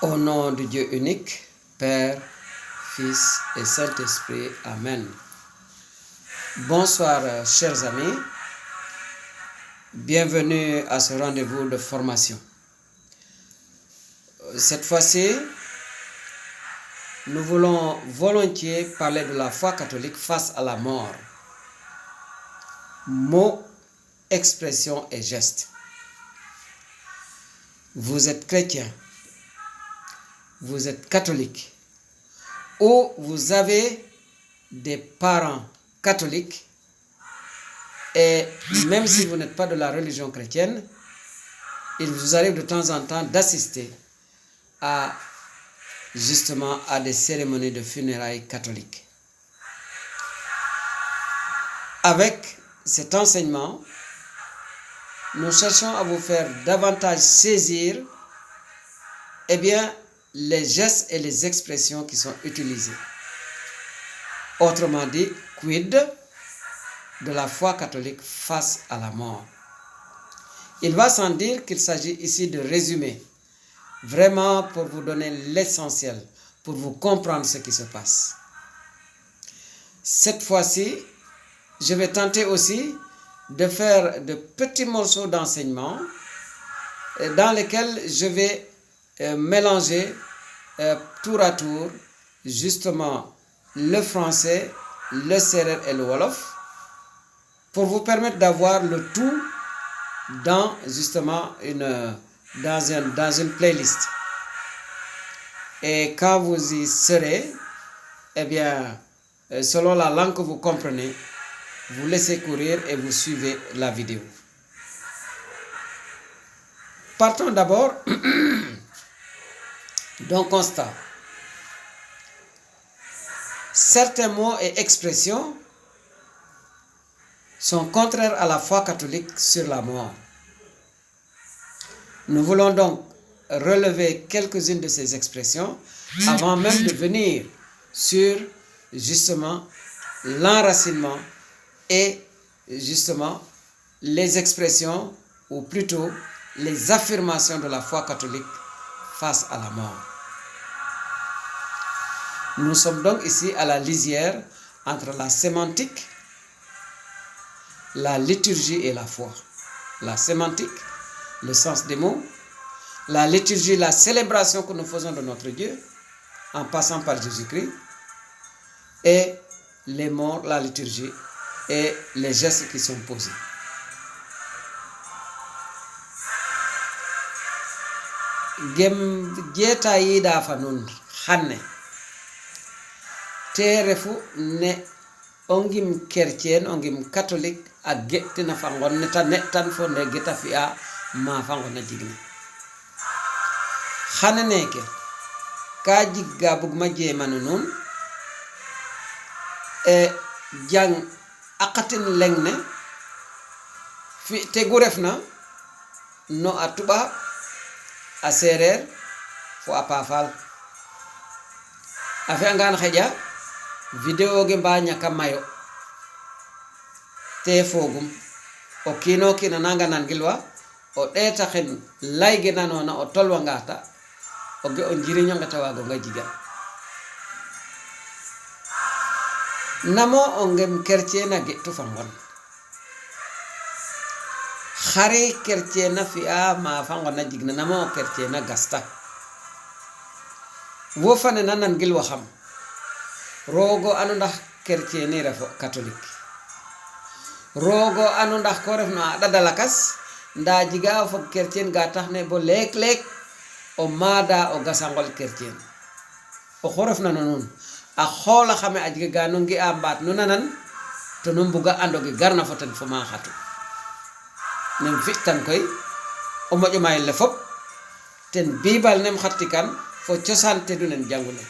Au nom de Dieu unique, Père, Fils et Saint-Esprit. Amen. Bonsoir, chers amis. Bienvenue à ce rendez-vous de formation. Cette fois-ci, nous voulons volontiers parler de la foi catholique face à la mort. Mots, expressions et gestes. Vous êtes chrétien, vous êtes catholique, ou vous avez des parents catholiques, et même si vous n'êtes pas de la religion chrétienne, il vous arrive de temps en temps d'assister à des cérémonies de funérailles catholiques. Avec cet enseignement, nous cherchons à vous faire davantage saisir les gestes et les expressions qui sont utilisées. Autrement dit, quid de la foi catholique face à la mort. Il va sans dire qu'il s'agit ici de résumer, vraiment pour vous donner l'essentiel, pour vous comprendre ce qui se passe. Cette fois-ci, je vais tenter aussi de faire de petits morceaux d'enseignement dans lesquels je vais mélanger tour à tour justement le français, le sérère et le wolof pour vous permettre d'avoir le tout dans justement une playlist. Et quand vous y serez, selon la langue que vous comprenez, vous laissez courir et vous suivez la vidéo. Partons d'abord d'un constat. Certains mots et expressions sont contraires à la foi catholique sur la mort. Nous voulons donc relever quelques-unes de ces expressions avant même de venir sur justement l'enracinement et justement les expressions, ou plutôt les affirmations de la foi catholique face à la mort. Nous sommes donc ici à la lisière entre la sémantique, la liturgie et la foi. La sémantique, le sens des mots, la liturgie, la célébration que nous faisons de notre Dieu, en passant par Jésus-Christ, et les mots, la liturgie, et les gestes qui sont posés. Gem jeta yida fa nun hanne terefu ne ongim chrétien ongim catholique a gettina fa gonne tan fo ne geta fi'a ma fa gonne jigne hanne neke ka jigga bugma jemanu nun e jang akatin lengne fi te gurefna no atuba a serer fo a pafal a fe angan xeja video ge mba ñaka mayo te fogum o kino kina nanga nan gilwa o ɗeta xen layge nanona o tolwa ngata o ge o njiriño ngata wago nga jiga namo o ngem chrétien na getu fangon xare chrétien na fi'a ma fangon na jigna namo chrétien na gasta wo fane nanan gil waxam rogo anu ndax chrétien ni refo catholique rogo anu ndax ko ref na dadalakas nda jiga fo chrétien ga tax ne bo lek o mada o gasangol chrétien o xoref na non a xola xame a jiga ga no ngi a mbaat nu nanan to no mbuga andoge garna fo ten fo ma xatu nem fitan koy o moƴo mayel le fop ten bibal nem xattikan fo cosaan te du nen jangule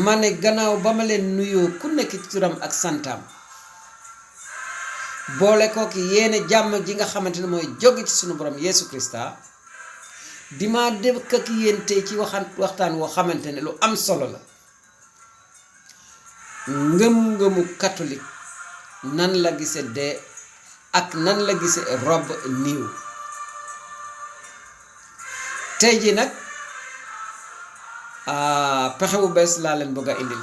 mane gannaaw ba ma leen nuyoo ku nekk ci turam ak santam boole ko ki yéene jàmm ji nga xamante ne mooy jóge ci sunu borom Yesu Krista dima dëkk ak yéen tey ci waxtaan woo xamante ne lu am solo la ngëm-ngëmu catholique nan la gise dee ak nan la gisee robe niiw tey ji nag pexe bu bees laa leen bëgg a indil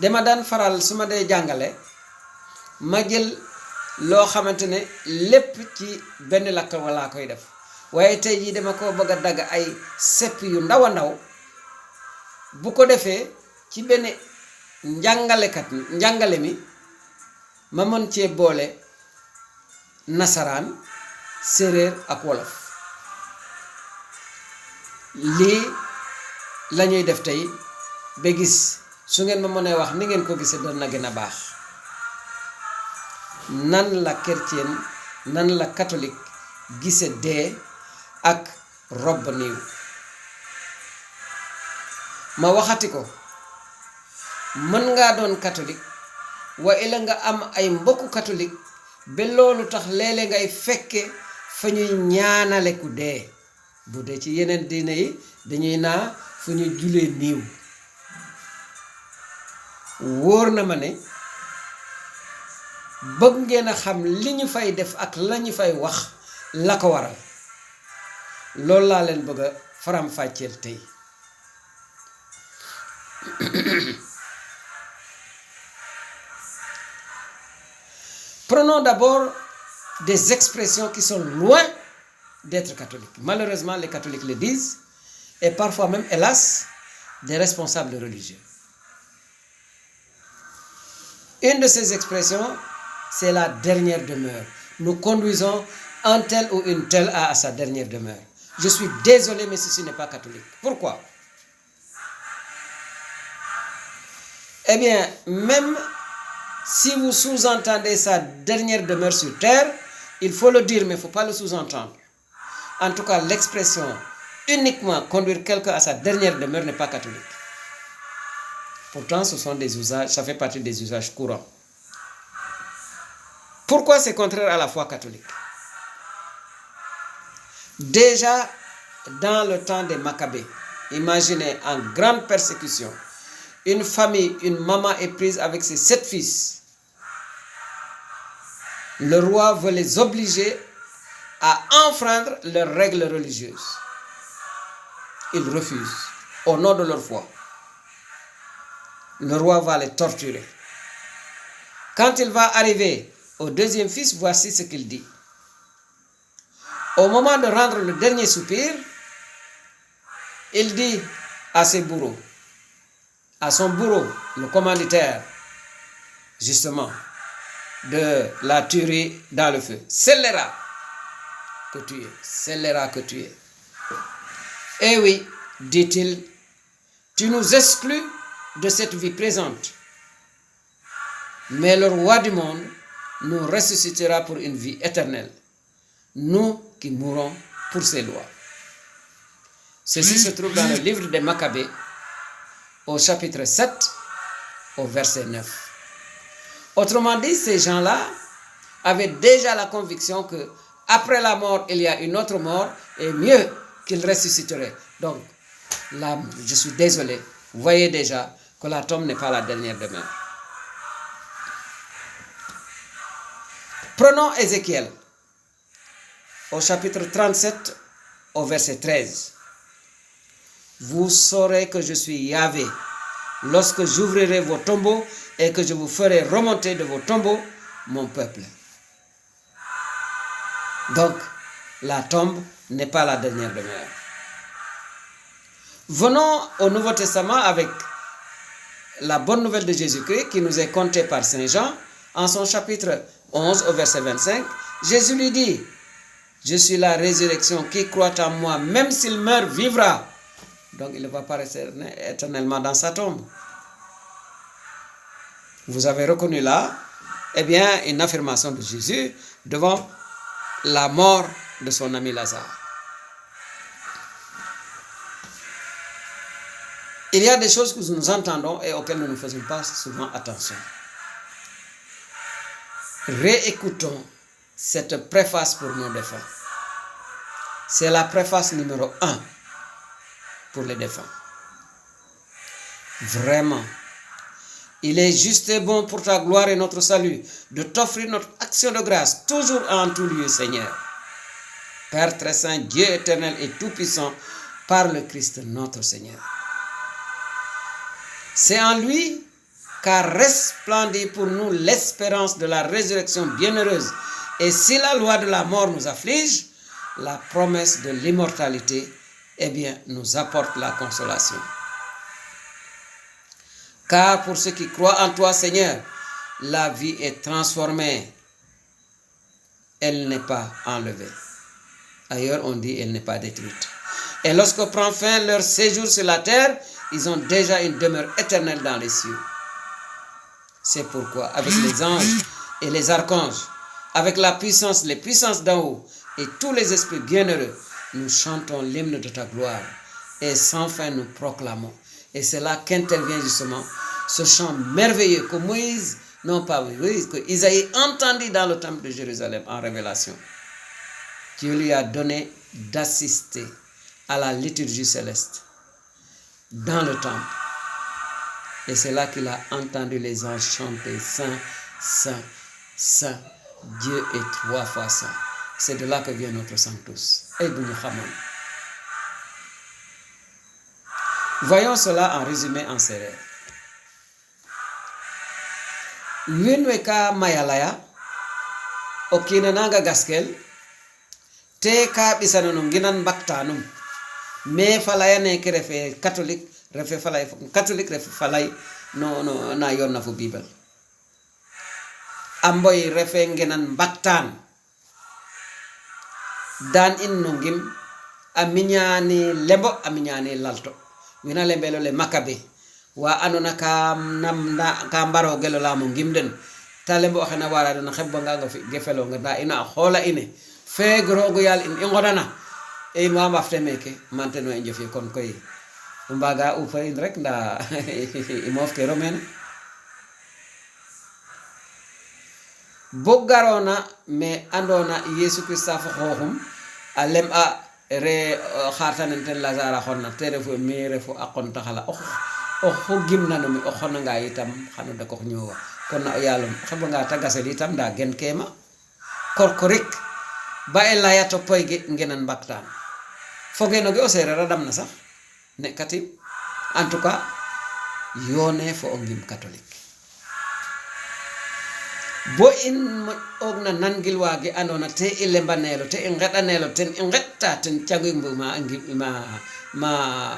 dama daan faral su ma dee jàngale ma jël loo xamante ne lépp ci benn lakk walla koy def waaye tey jii dama ko bëgg a dagg ay sepp yu ndaw a ndaw bu ko defee ci benn njàngale mi ma mën cee boole nasaraan séeréer ak wolof lii lañuy def tey ba gis su ngeen ma mënee wax ni ngeen ko gisee doon na gën a baax nan la chrétien nan la catholique gise dee ak robe niiw ma waxati ko mën ngaa doon catholique wa ila nga am ay mbokku catholique ba loolu tax léeg-léeg ngay fekke fa ñuy ñaanale ku dee bu dee ci yeneen diine yi dañuy naa fu ñuy julee niiw wóor na ma ne bëgg ngeen a xam li ñu fay def ak la ñu fay wax la ko waral loolu laa leen bëgg a faram-fàcceel tey Prenons d'abord des expressions qui sont loin d'être catholiques. Malheureusement, les catholiques le disent, et parfois même, hélas, des responsables religieux. Une de ces expressions, c'est la dernière demeure. Nous conduisons un tel ou une telle à sa dernière demeure. Je suis désolé, mais ceci n'est pas catholique. Pourquoi? Eh bien, même si vous sous-entendez sa dernière demeure sur terre, il faut le dire, mais il ne faut pas le sous-entendre. En tout cas, l'expression uniquement conduire quelqu'un à sa dernière demeure n'est pas catholique. Pourtant, ce sont des usages, ça fait partie des usages courants. Pourquoi c'est contraire à la foi catholique? Déjà, dans le temps des Maccabées, imaginez en grande persécution, une famille, une maman est prise avec ses 7 fils. Le roi veut les obliger à enfreindre leurs règles religieuses. Ils refusent, au nom de leur foi. Le roi va les torturer. Quand il va arriver au deuxième fils, voici ce qu'il dit. Au moment de rendre le dernier soupir, il dit à ses bourreaux, à son bourreau, le commanditaire, justement, de la tuerie dans le feu. Scélérat que tu es, scélérat que tu es. Eh oui, dit-il, tu nous exclus de cette vie présente. Mais le roi du monde nous ressuscitera pour une vie éternelle. Nous qui mourons pour ses lois. Ceci se trouve dans le livre des Maccabées, au chapitre 7, au verset 9. Autrement dit, ces gens-là avaient déjà la conviction que après la mort, il y a une autre mort, et mieux qu'ils ressusciteraient. Donc, là, je suis désolé, vous voyez déjà que la tombe n'est pas la dernière demeure. Prenons Ézéchiel, au chapitre 37, au verset 13. Vous saurez que je suis Yahvé lorsque j'ouvrirai vos tombeaux et que je vous ferai remonter de vos tombeaux mon peuple. Donc, la tombe n'est pas la dernière demeure. Venons au Nouveau Testament avec la bonne nouvelle de Jésus-Christ qui nous est contée par Saint Jean en son chapitre 11 au verset 25. Jésus lui dit, je suis la résurrection, qui croit en moi, même s'il meurt, vivra. Donc il ne va pas rester éternellement dans sa tombe. Vous avez reconnu là, eh bien, une affirmation de Jésus devant la mort de son ami Lazare. Il y a des choses que nous entendons et auxquelles nous ne faisons pas souvent attention. Réécoutons cette préface pour nos défunts. C'est la préface numéro 1 pour les défunts. Vraiment, Il est juste et bon pour ta gloire et notre salut de t'offrir notre action de grâce toujours et en tout lieu, Seigneur. Père très saint, Dieu éternel et tout-puissant, par le Christ notre Seigneur. C'est en lui qu'a resplendit pour nous l'espérance de la résurrection bienheureuse. Et si la loi de la mort nous afflige, la promesse de l'immortalité, eh bien, nous apporte la consolation. Car pour ceux qui croient en toi, Seigneur, la vie est transformée. Elle n'est pas enlevée. Ailleurs, on dit elle n'est pas détruite. Et lorsque prend fin leur séjour sur la terre, ils ont déjà une demeure éternelle dans les cieux. C'est pourquoi, avec les anges et les archanges, avec la puissance, les puissances d'en haut et tous les esprits bienheureux, nous chantons l'hymne de ta gloire et sans fin nous proclamons. Et c'est là qu'intervient justement ce chant merveilleux que Moïse, non pas Moïse, que Isaïe entendit dans le temple de Jérusalem en révélation. Dieu lui a donné d'assister à la liturgie céleste dans le temple. Et c'est là qu'il a entendu les anges chanter Saint, Saint, Saint, Dieu est 3 fois saint. C'est de là que vient notre Sanctus. Et voyons cela en résumé en séeréer. Winweka mayalaya okina nanga gaskel te ka bisano no nginan baktanum me falaya ne ke refe catholique refe falay catholique refe falay no na yonna fu bible amboy refe nginan baktan dan in no ngim aminyani lembo aminyani lalto wina lembelo le makabe wa anona ka namda ka mbaro gelo la mo ngimden talembo waxena wara dana xebba nga fi gefelo nga da ina xola ine fe grogo yal in ngodana e ma mafte meke manteno en jofi kon koy mbaga u fa in rek nda imof ke romen bogarona me andona yesu christa fa xoxum alem a re khartanen ten lazara xonna tere fo mi refu akon taxala o gimna no mi o xona nga itam xano da ko ñowa kon na yalum xeba nga tagasel itam da gen kema korkorik ba elaya to poyge ngenan baktan foge no ge o sere radam na sax ne katim en tout cas yone fo o ngim catholique bo in ogna nangil wage andona te ilembanelo te ngedanelo ten ngetta ten tiagu mbuma ma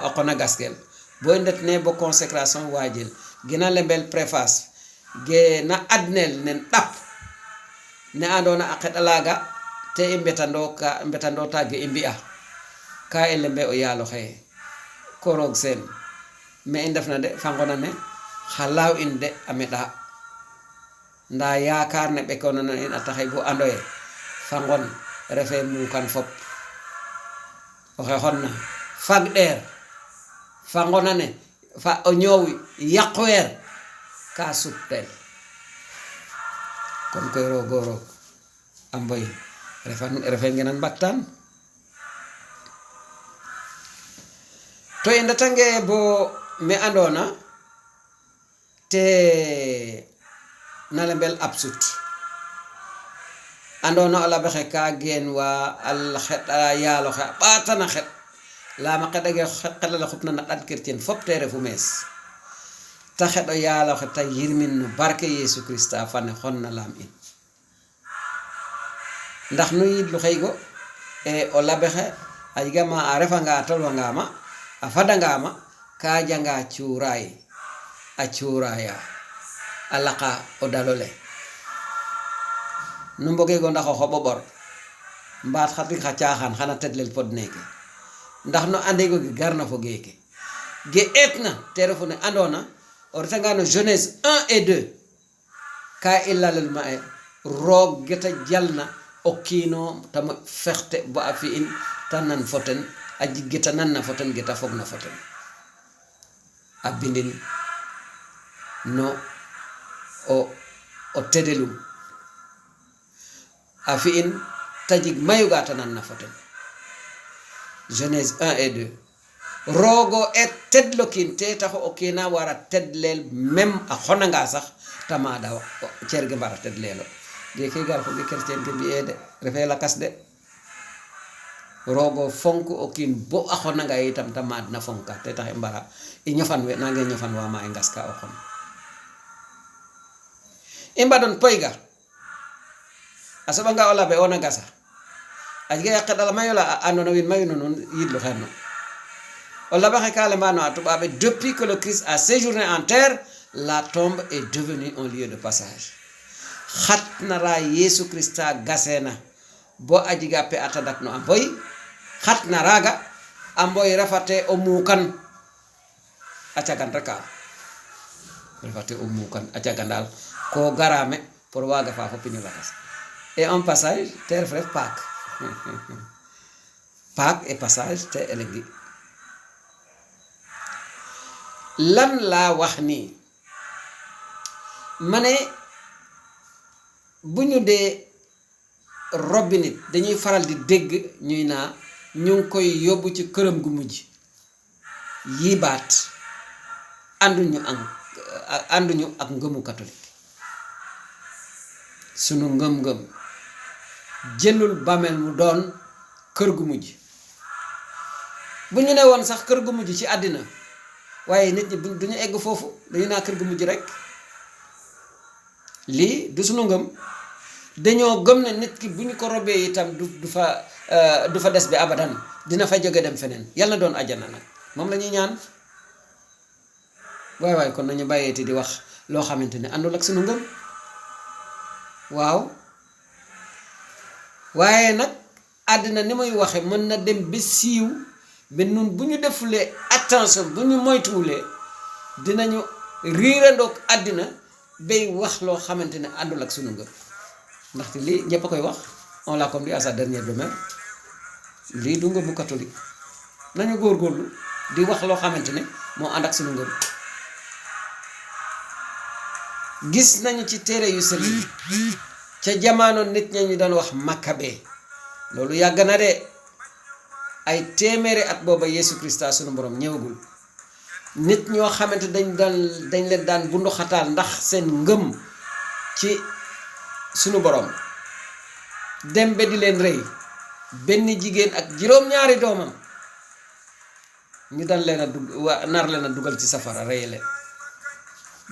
okona gaskel bo ndet ne bo consécration wajil gina lembel préface ge na adnel nen tap ne andona aketalaga te mbetando tagge imbia ka elembe o yalo xey korog sen me indefna de fangona ne xalaw inde ameda nda yaakar ne be kono en ataxay go andoye fangon refe mu kan fop o xonna fag der fangona ne fa o ñowi yaqwer ka suptel kon koy rogo amboy refe ngenan baktan to en datange bo me andona te nalembel absut andona ala bexe ka gen wa al khata yalo kha batana khat la ma qadage khalla la khutna na chrétien fop tere fu mes ta xedo yalo khata yirmin no barke yesu christa fane xonna lam in ndax nuy lu xeygo e o labexe ay gama a refanga tolwanga ma a fadanga ma ka janga ciuray a ciuraya alaka o dalole nu mboge go ndax xobo bor mbaat xati xa caaxan xana tedlel pod neke ndax no andego gi garna fo geke ge etna telefone andona o retanga no Genèse 1 et 2 ka ilalel ma e rog geta jalna o kino tam fexte bo afi in tanan foten aji geta nanna foten geta fogna foten abindin no o tedelum afi in tajig mayuga tanan na foten Genèse 1 et 2 rogo e tedlokin te taxo o kina wara tedlel même a xonanga sax tamada cerge mbara tedlelo de ke gar ko be chrétien ke biede refe lakas de rogo fonku o kin bo a xonanga itam tamad na fonka te tax mbara i ñofan we nange ñofan wa ma ngaska o xon imbadon poyga asaba nga ola be ona gasa ajge yaqdala mayola anona win mayuno non yidlo xenno ola baxe kale mano atubabe depuis que le Christ a séjourné en terre la tombe est devenue un lieu de passage khatnara Yesu Christa gasena bo ajiga pe atadak no amboy khatnaraga amboy rafate o mukan acagan reka rafate o mukan acagandal ko garame pour waga fa fo pini lakas et en passage terre frère Pâques Pâques et passage te elegi lan la wax ni mané buñu dé robbi nit dañuy faral di dégg ñuy na ñu koy yobbu ci kërëm gu mujj yi baat anduñu ak ngëmu catholique sunu ngëm-ngëm jëlul bamel mu doon kër gu mujj buñu né won sax kër gu mujj ci adina waye nit ñi duñu egg fofu dañu na kër gu mujj rek li du sunu ngëm dañoo gëm ne nit ki buñ ko robé itam du fa dess bi abadan dina fa joge dem fenen yalla doon aljana nak mom lañuy ñaan way kon nañu bayéti di wax lo xamanteni andul ak sunu ngëm waaw waye nak adina ni muy waxe mën na dem bi siiw be nun buñu defulé attention buñu moytuulé dinañu riirandok adina bay wax lo xamanteni andul ak sunu ngëm ndax li ñepp koy wax on l'a compris à sa dernière demeure li du ngëmu catholique nañu gorgorlu di wax lo xamanteni mo and ak sunu ngëm gis nañu ci téré yu sel ca jamano nit ñi doon wax Makabe lolu yag na de ay téméré at boba Yesu Christa sunu borom ñewugul nit ñoo xamante dañ leen daan bundu xataal ndax seen ngëm ci sunu borom dembe di leen reuy benn jigéen ak juróom ñaari doomam ñu dal leena nar leena dugal ci safara rey leen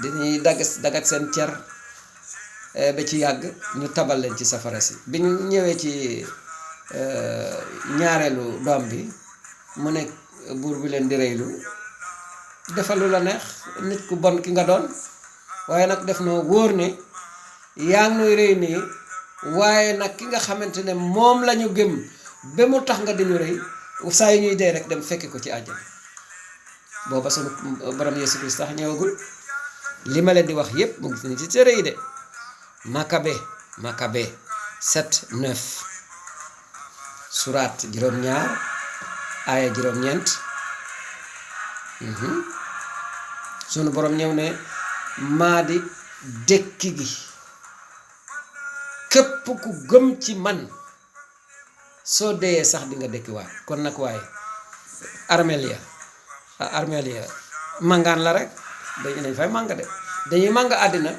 dañuy dagat seen ciar ba ci yàgg ñu tabal leen ci safara si bi ñu ñëwee ci ñaareelu doom bi mu ne buur bi leen di reylu defalu la neex nit ku bon ki nga doon waaye nag def noo wóor ne yaa ngi nuy rey nii waaye nag ki nga xamante ne moom lañu gëm ba mu tax nga diñu rey saa yu ñuy dee rek dem fekki ko ci àjjana booba sunu borom Yesu Christ tax ñëwagul li ma leen di wax yépp mu ngi ci téere yi de Makabe 7:9 surat juróom-ñaar aaya juróom-ñeent sunu borom ñëw ne maa di dekki gi képp ku gëm ci man soo deyee sax di nga dekkiwaat kon nag waaye armelia mangaan la rek dañu fay manga de dañuy manga àddina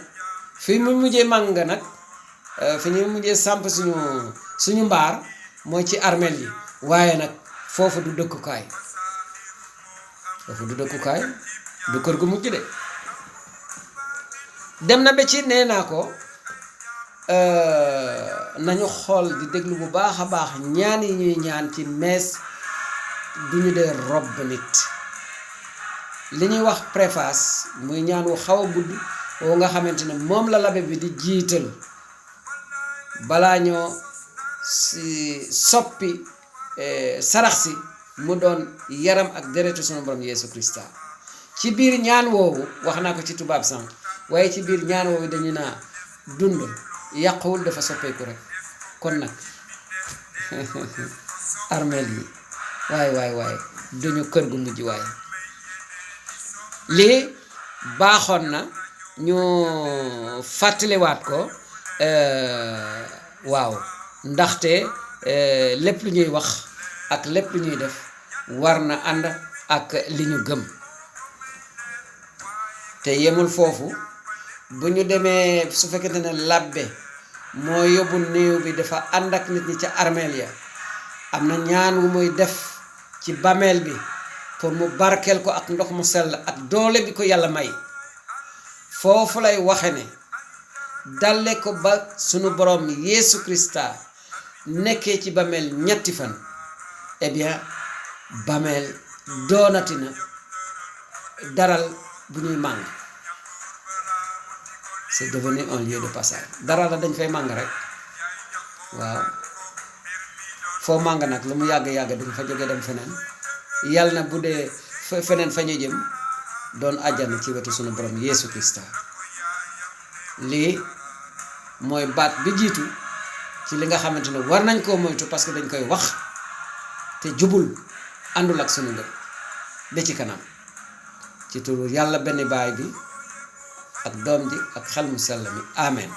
fi mu mujjee manga nag fi ñu mujjee samp suñu mbaar mooy ci armel yi waaye nag foofu du dëkkukaay du kër gu mujj de dem na ba ci nee naa ko nañu xool di déglu bu baax a baax ñaan yi ñuy ñaan ci mees du ñu dee robb nit li ñuy wax préface muy ñaan wu xaw a gudd woo nga xamante ne moom la labe bi di jiital balaa ñoo soppi sarax si mu doon yaram ak deretu sunu borom Yesu Christa ci biir ñaan woowu wax naa ko ci tubaab sànq waaye ci biir ñaan woowu dañu naa dund yàquwul dafa soppeeku rek kon nag armeel yi waay duñu kër gu mujj waaye lii baaxoon na ñu fàttaliwaat ko waaw ndaxte lépp lu ñuy wax ak lépp lu ñuy def war na ànd ak li ñu gëm te yemul foofu bu ñu demee su fekkente ne labbe moo yóbbu néew bi dafa ànd ak nit ñi ca armeel ya am na ñaan wu muy def ci bàmmeel bi pour mu barkeel ko ak ndox mu sell ak doole bi ko yàlla may foofu lay waxe ne dale ko ba sunu borom Yeesu Krista nekkee ci bàmmeel ñetti fan eh bien bàmmeel doonati na daral bu ñuy màng c'est devenu un lieu de passage dara la dañ fay màng rek waaw foo màng nag lu mu yàgg-yàgg dañ fa jóge dem feneen yàlla na bu dee feneen fa ñu jëm doon àjjana ci wetu sunu borom Yeesu Krista lii mooy baat bi jiitu ci li nga xamante ne war nañ koo moytu parce que dañ koy wax te jubul àndul ak sunu ngëm ba ci kanam ci turu yàlla benn baay bi ak doom ji ak xel mu sell mi amen